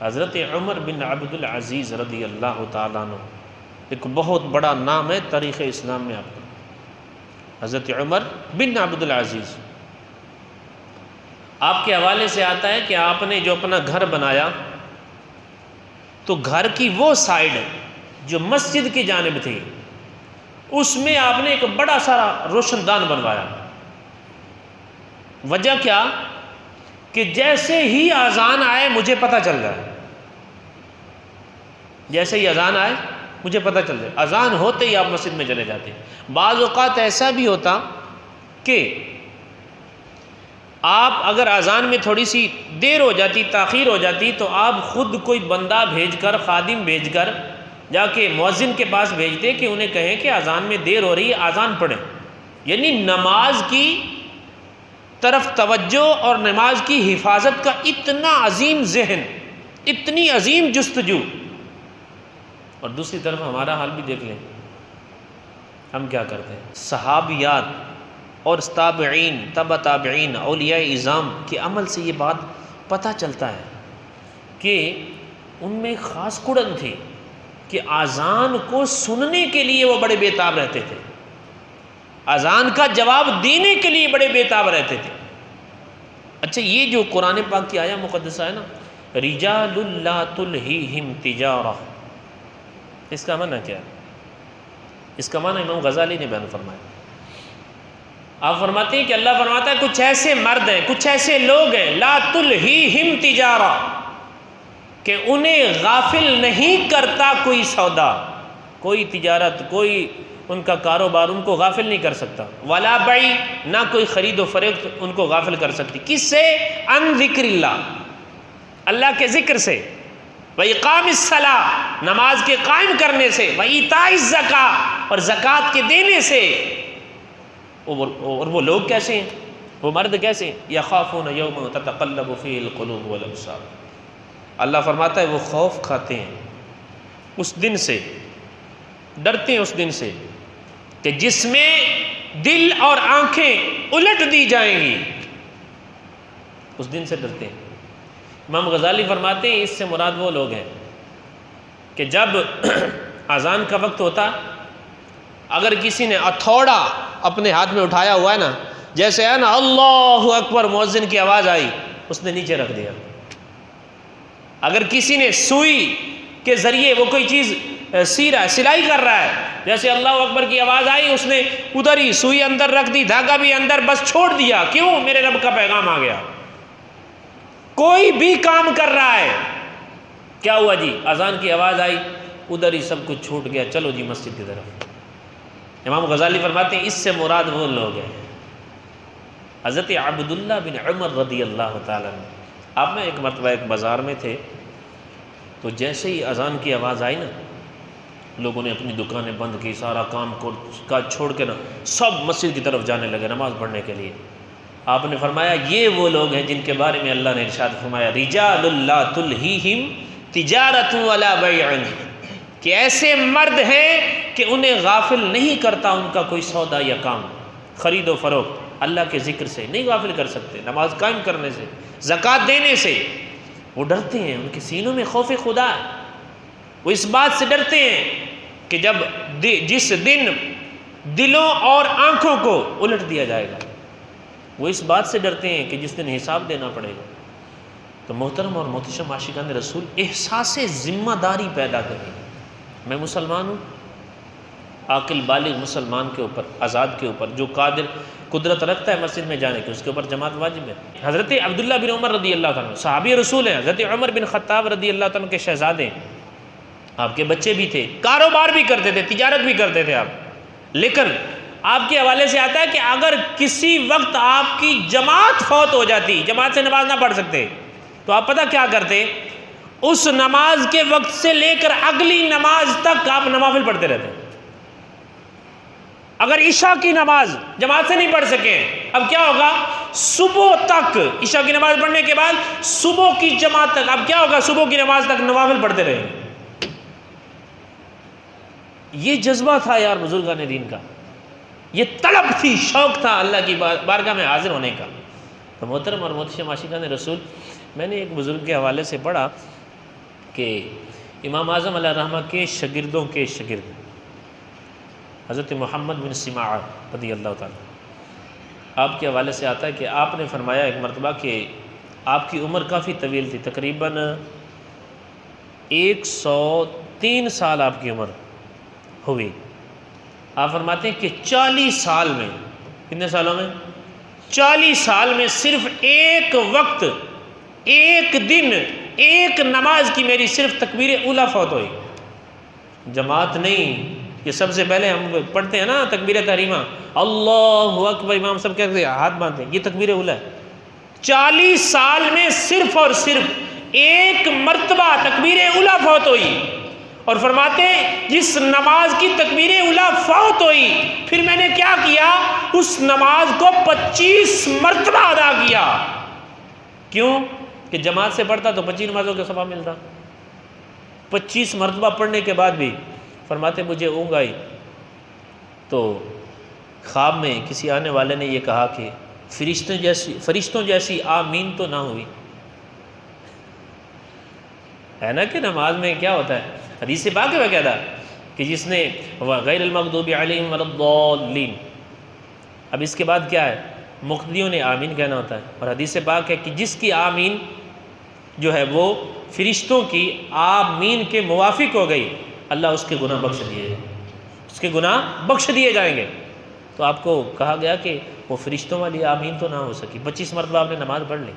حضرت عمر بن عبد العزیز رضی اللہ تعالیٰ عنہ ایک بہت بڑا نام ہے تاریخ اسلام میں آپ کا، حضرت عمر بن عبد العزیز۔ آپ کے حوالے سے آتا ہے کہ آپ نے جو اپنا گھر بنایا تو گھر کی وہ سائیڈ جو مسجد کی جانب تھی اس میں آپ نے ایک بڑا سارا روشن دان بنوایا۔ وجہ کیا؟ کہ جیسے ہی اذان آئے مجھے پتہ چل جائے، جیسے ہی اذان آئے مجھے پتہ چل جائے۔ اذان ہوتے ہی آپ مسجد میں چلے جاتے۔ بعض اوقات ایسا بھی ہوتا کہ آپ اگر اذان میں تھوڑی سی دیر ہو جاتی، تاخیر ہو جاتی، تو آپ خود کوئی بندہ بھیج کر، خادم بھیج کر جا کے مؤذن کے پاس بھیجتے کہ انہیں کہیں کہ اذان میں دیر ہو رہی ہے، اذان پڑھیں۔ یعنی نماز کی طرف توجہ اور نماز کی حفاظت کا اتنا عظیم ذہن، اتنی عظیم جستجو۔ اور دوسری طرف ہمارا حال بھی دیکھ لیں، ہم کیا کرتے ہیں؟ صحابیات اور تابعین، تبع تابعین، اولیاء اعظام کے عمل سے یہ بات پتہ چلتا ہے کہ ان میں خاص کڑن تھی کہ اذان کو سننے کے لیے وہ بڑے بےتاب رہتے تھے، اذان کا جواب دینے کے لیے بڑے بےتاب رہتے تھے۔ اچھا، یہ جو قرآن پاک کی آیہ مقدسہ ہے نا، رجال لا تلہیہم تجارہ، اس کا معنی کیا ہے؟ اس کا معنی امام غزالی نے بیان فرمایا۔ آپ فرماتے ہیں کہ اللہ فرماتا ہے کچھ ایسے مرد ہیں، کچھ ایسے لوگ ہیں، لا تلہیہم تجارہ، کہ انہیں غافل نہیں کرتا کوئی سودا، کوئی تجارت، کوئی ان کا کاروبار ان کو غافل نہیں کر سکتا۔ ولا بیع، نہ کوئی خرید و فروخت ان کو غافل کر سکتی۔ کس سے؟ عن ذکر اللہ، اللہ کے ذکر سے، وإقام الصلاۃ، نماز کے قائم کرنے سے، وإیتاء الزکاۃ، اور زکوٰۃ کے دینے سے۔ اور وہ لوگ کیسے ہیں؟ وہ مرد کیسے ہیں؟ یخافون یوما تتقلب فیہ القلوب والابصار، اللہ فرماتا ہے وہ خوف کھاتے ہیں اس دن سے، ڈرتے ہیں اس دن سے کہ جس میں دل اور آنکھیں الٹ دی جائیں گی، اس دن سے ڈرتے ہیں۔ امام غزالی فرماتے ہیں اس سے مراد وہ لوگ ہیں کہ جب اذان کا وقت ہوتا، اگر کسی نے ہتھوڑا اپنے ہاتھ میں اٹھایا ہوا ہے نا، جیسے ہے نا اللہ اکبر مؤذن کی آواز آئی، اس نے نیچے رکھ دیا۔ اگر کسی نے سوئی کے ذریعے وہ کوئی چیز سی رہا ہے، سلائی کر رہا ہے، جیسے اللہ اکبر کی آواز آئی اس نے ادھر ہی سوئی اندر رکھ دی، دھاگا بھی اندر، بس چھوڑ دیا۔ کیوں؟ میرے رب کا پیغام آ گیا۔ کوئی بھی کام کر رہا ہے، کیا ہوا جی؟ اذان کی آواز آئی، ادھر ہی سب کچھ چھوٹ گیا، چلو جی مسجد کی طرف۔ امام غزالی فرماتے ہیں اس سے مراد وہ لوگ ہیں۔ حضرت عبداللہ بن عمر رضی اللہ تعالیٰ عنہ، آپ نا ایک مرتبہ ایک بازار میں تھے، تو جیسے ہی اذان کی آواز آئی نا، لوگوں نے اپنی دکانیں بند کی، سارا کام کا چھوڑ کے نا سب مسجد کی طرف جانے لگے نماز پڑھنے کے لیے۔ آپ نے فرمایا یہ وہ لوگ ہیں جن کے بارے میں اللہ نے ارشاد فرمایا رجال لا تلہیہم تجارۃ ولا بیع، کہ ایسے مرد ہیں کہ انہیں غافل نہیں کرتا ان کا کوئی سودا یا کام، خرید و فروخت، اللہ کے ذکر سے نہیں غافل کر سکتے، نماز قائم کرنے سے، زکوٰۃ دینے سے۔ وہ ڈرتے ہیں، ان کے سینوں میں خوف خدا ہے، وہ اس بات سے ڈرتے ہیں کہ جس دن دلوں اور آنکھوں کو الٹ دیا جائے گا، وہ اس بات سے ڈرتے ہیں کہ جس دن حساب دینا پڑے گا۔ تو محترم اور محتشم عاشقان رسول، احساس ذمہ داری پیدا کریں۔ میں مسلمان ہوں، عاقل بالغ مسلمان کے اوپر، آزاد کے اوپر، جو قدرت رکھتا ہے مسجد میں جانے کی، اس کے اوپر جماعت واجب ہے۔ حضرت عبداللہ بن عمر رضی اللہ تعالیٰ عنہ صحابی رسول ہیں، حضرت عمر بن خطاب رضی اللہ تعالیٰ عنہ کے شہزادے، آپ کے بچے بھی تھے، کاروبار بھی کرتے تھے، تجارت بھی کرتے تھے آپ، لیکن آپ کے حوالے سے آتا ہے کہ اگر کسی وقت آپ کی جماعت فوت ہو جاتی، جماعت سے نماز نہ پڑھ سکتے، تو آپ پتہ کیا کرتے؟ اس نماز کے وقت سے لے کر اگلی نماز تک آپ نوافل پڑھتے رہتے۔ اگر عشاء کی نماز جماعت سے نہیں پڑھ سکے، اب کیا ہوگا؟ صبح تک، عشاء کی نماز پڑھنے کے بعد صبح کی جماعت تک، اب کیا ہوگا؟ صبح کی نماز تک نوافل پڑھتے رہے۔ یہ جذبہ تھا یار بزرگان دین کا، یہ طلب تھی، شوق تھا اللہ کی بارگاہ میں حاضر ہونے کا۔ تو محترم اور محتشم عاشقان رسول، میں نے ایک بزرگ کے حوالے سے پڑھا کہ امام اعظم علیہ الرحمہ کے شاگردوں کے شاگرد حضرت محمد بن سماع رضی اللہ تعالیٰ، آپ کے حوالے سے آتا ہے کہ آپ نے فرمایا ایک مرتبہ کہ آپ کی عمر کافی طویل تھی، تقریباً 103 سال آپ کی عمر ہوئی۔ آپ فرماتے ہیں کہ 40 سال میں، کتنے سالوں میں؟ 40 سال میں صرف ایک وقت، ایک دن، ایک نماز کی میری صرف تکبیر اولیٰ فوت ہوئی۔ جماعت نہیں، یہ سب سے پہلے ہم پڑھتے ہیں نا تکبیر تحریمہ، اللہ اکبر، امام سب کہتے ہیں ہاتھ باندھتے ہیں، یہ تکبیر اولیٰ ہے۔ 40 سال میں صرف اور صرف ایک مرتبہ تکبیر اولیٰ فوت ہوئی، اور فرماتے ہیں جس نماز کی تکبیر اولیٰ فوت ہوئی پھر میں نے کیا کیا، اس نماز کو 25 مرتبہ ادا کیا۔ کیوں؟ کہ جماعت سے پڑھتا تو 25 نمازوں کا ثواب ملتا۔ 25 مرتبہ پڑھنے کے بعد بھی فرماتے مجھے اونگ آئی تو خواب میں کسی آنے والے نے یہ کہا کہ فرشتوں جیسی آمین تو نہ ہوئی ہے نا، کہ نماز میں کیا ہوتا ہے، حدیث پاک ہے باقاعدہ کہ جس نے غیر المغضوب علیہم ولا الضالین، اب اس کے بعد کیا ہے، مقتدیوں نے آمین کہنا ہوتا ہے، اور حدیث پاک ہے کہ جس کی آمین جو ہے وہ فرشتوں کی آمین کے موافق ہو گئی، اللہ اس کے گناہ بخش دیے گا، اس کے گناہ بخش دیے جائیں گے۔ تو آپ کو کہا گیا کہ وہ فرشتوں والی آمین تو نہ ہو سکی، 25 مرتبہ آپ نے نماز پڑھ لی۔